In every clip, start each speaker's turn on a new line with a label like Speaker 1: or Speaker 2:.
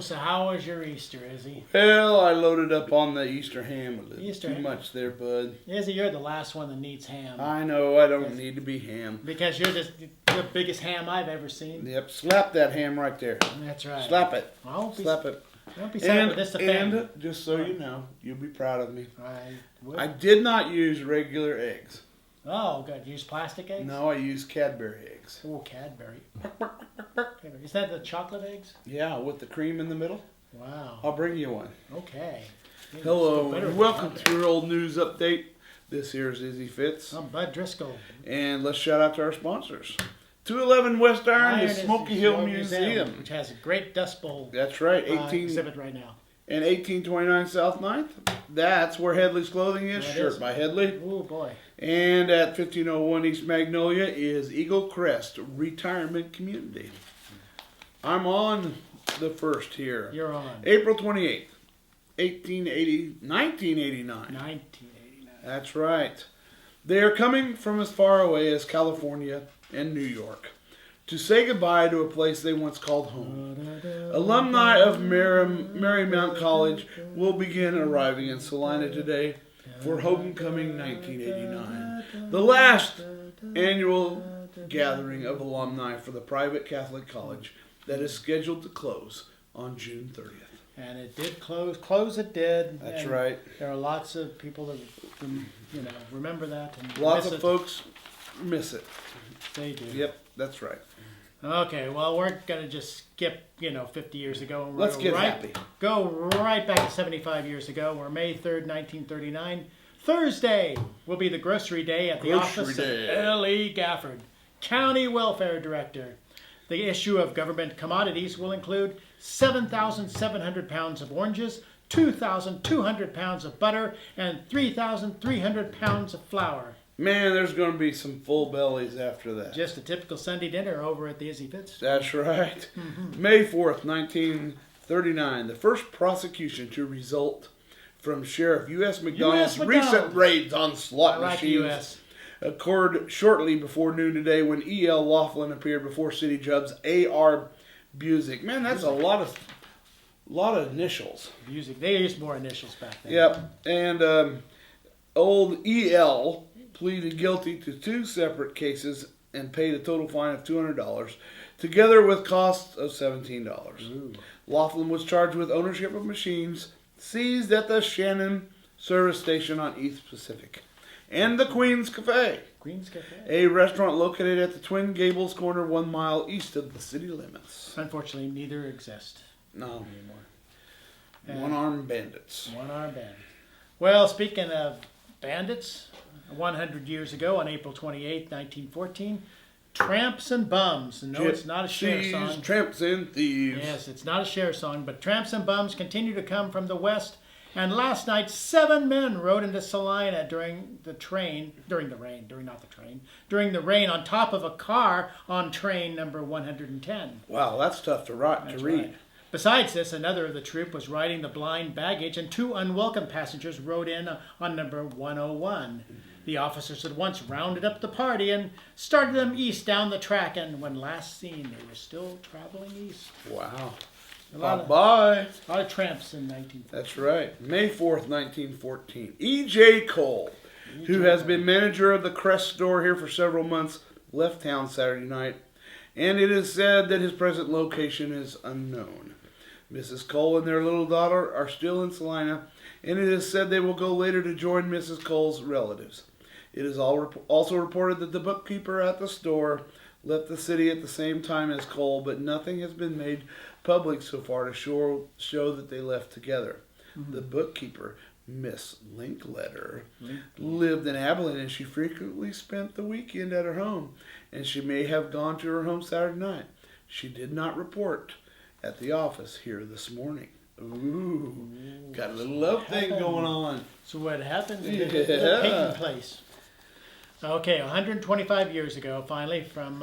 Speaker 1: So how was your Easter, Izzy?
Speaker 2: Well, I loaded up on the Easter ham a little
Speaker 1: Easter
Speaker 2: too
Speaker 1: ham?
Speaker 2: much there, bud.
Speaker 1: Izzy, you're the last one that needs ham.
Speaker 2: I know, I don't need to be ham.
Speaker 1: Because you're just the biggest ham I've ever seen.
Speaker 2: Yep, slap that ham right there.
Speaker 1: That's right.
Speaker 2: Slap it.
Speaker 1: Slap
Speaker 2: it.
Speaker 1: Don't be sad for this offend.
Speaker 2: And just so you know, you'll be proud of me.
Speaker 1: I would.
Speaker 2: I did not use regular eggs.
Speaker 1: Oh, good. Use plastic eggs?
Speaker 2: No, I used Cadbury eggs.
Speaker 1: Oh, Cadbury. Is that the chocolate eggs?
Speaker 2: Yeah, with the cream in the middle.
Speaker 1: Wow.
Speaker 2: I'll bring you one.
Speaker 1: Okay.
Speaker 2: Hello, and welcome to your old news update. This here is Izzy Fitz.
Speaker 1: I'm Bud Driscoll.
Speaker 2: And let's shout out to our sponsors. 211 West Iron, the Smoky Hill Museum.
Speaker 1: Which has a great Dust Bowl
Speaker 2: That's right.
Speaker 1: exhibit right now.
Speaker 2: And 1829 South 9th. That's where Headley's Clothing is.
Speaker 1: That
Speaker 2: Shirt
Speaker 1: is.
Speaker 2: by Headley.
Speaker 1: Oh, boy.
Speaker 2: And at 1501 East Magnolia is Eagle Crest Retirement Community. I'm on the first here.
Speaker 1: You're on.
Speaker 2: April 28th, 1989.
Speaker 1: 1989.
Speaker 2: That's right. They are coming from as far away as California and New York to say goodbye to a place they once called home. Alumni of Marymount College will begin arriving in Salina today for Homecoming 1989, the last annual gathering of alumni for the private Catholic college that is scheduled to close on June 30th.
Speaker 1: And it did close. Close it did.
Speaker 2: That's
Speaker 1: and
Speaker 2: right.
Speaker 1: There are lots of people that remember that. And
Speaker 2: Lots
Speaker 1: miss
Speaker 2: of
Speaker 1: it.
Speaker 2: folks miss it.
Speaker 1: They do.
Speaker 2: Yep, that's right.
Speaker 1: Okay, well, we're going to just skip, 50 years ago. And
Speaker 2: Let's get happy.
Speaker 1: Go right back to 75 years ago. We're May 3rd, 1939. Thursday will be the grocery day at the office of L.E. Gafford, County Welfare Director. The issue of government commodities will include 7,700 pounds of oranges, 2,200 pounds of butter, and 3,300 pounds of flour.
Speaker 2: Man, there's going to be some full bellies after that.
Speaker 1: Just a typical Sunday dinner over at the Izzy Fitz.
Speaker 2: That's right. May 4th, 1939, the first prosecution to result from Sheriff U.S. McDonald's recent raids on slot machines
Speaker 1: U.S.
Speaker 2: occurred shortly before noon today when E.L. Laughlin appeared before City Judge A.R. Busick. Man, that's a lot of initials.
Speaker 1: Busick. They used more initials back then.
Speaker 2: Yep. And old E.L. pleaded guilty to two separate cases and paid a total fine of $200, together with costs of $17.
Speaker 1: Ooh.
Speaker 2: Laughlin was charged with ownership of machines seized at the Shannon service station on East Pacific and the Queen's Cafe, a restaurant located at the Twin Gables corner 1 mile east of the city limits.
Speaker 1: Unfortunately, neither exist
Speaker 2: No.
Speaker 1: anymore.
Speaker 2: One-armed bandits.
Speaker 1: One-armed bandits. Well, speaking of bandits, 100 years ago on April 28, 1914, Tramps and Bums. No, it's not a Cher song.
Speaker 2: Tramps and thieves.
Speaker 1: Yes, it's not a Cher song, but Tramps and Bums continue to come from the west. And last night, 7 men rode into Salina during the rain on top of a car on train number 110.
Speaker 2: Wow, that's tough to read.
Speaker 1: Right. Besides this, another of the troop was riding the blind baggage, and 2 unwelcome passengers rode in on number 101. The officers at once rounded up the party and started them east down the track, and when last seen, they were still traveling east.
Speaker 2: Wow.
Speaker 1: A lot of tramps in 1914.
Speaker 2: That's right. May 4th, 1914. E.J. Cole, who has been manager of the Crest store here for several months, left town Saturday night, and it is said that his present location is unknown. Mrs. Cole and their little daughter are still in Salina, and it is said they will go later to join Mrs. Cole's relatives. It is also reported that the bookkeeper at the store left the city at the same time as Cole, but nothing has been made public so far to show that they left together. Mm-hmm. The bookkeeper, Miss Linkletter, lived in Abilene, and she frequently spent the weekend at her home, and she may have gone to her home Saturday night. She did not report at the office here this morning. Ooh, got a little love thing going on.
Speaker 1: So what happened in the Peyton place? Okay, 125 years ago, finally, from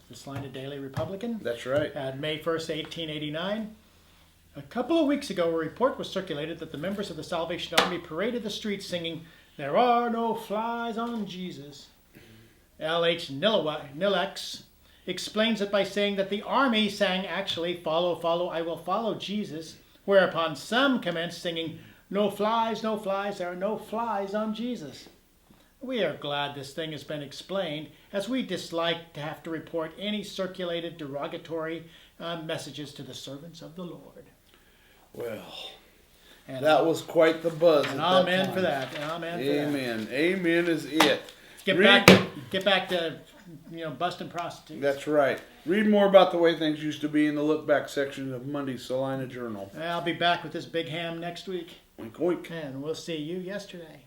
Speaker 1: the Salina Daily Republican.
Speaker 2: That's right.
Speaker 1: At May 1st, 1889. A couple of weeks ago, a report was circulated that the members of the Salvation Army paraded the streets singing There are no flies on Jesus. L.H. Nillex explains it by saying that the army sang actually, "Follow, follow, I will follow Jesus," whereupon some commenced singing, "No flies, there are no flies on Jesus." We are glad this thing has been explained, as we dislike to have to report any circulated derogatory messages to the servants of the Lord.
Speaker 2: Well,
Speaker 1: and
Speaker 2: that was quite the buzz.
Speaker 1: And
Speaker 2: at
Speaker 1: amen
Speaker 2: that
Speaker 1: for that. Amen for that.
Speaker 2: Amen. Amen is it.
Speaker 1: Get back to busting prostitutes.
Speaker 2: That's right. Read more about the way things used to be in the look back section of Monday's Salina Journal.
Speaker 1: I'll be back with this big ham next week.
Speaker 2: Wink, wink.
Speaker 1: And we'll see you yesterday.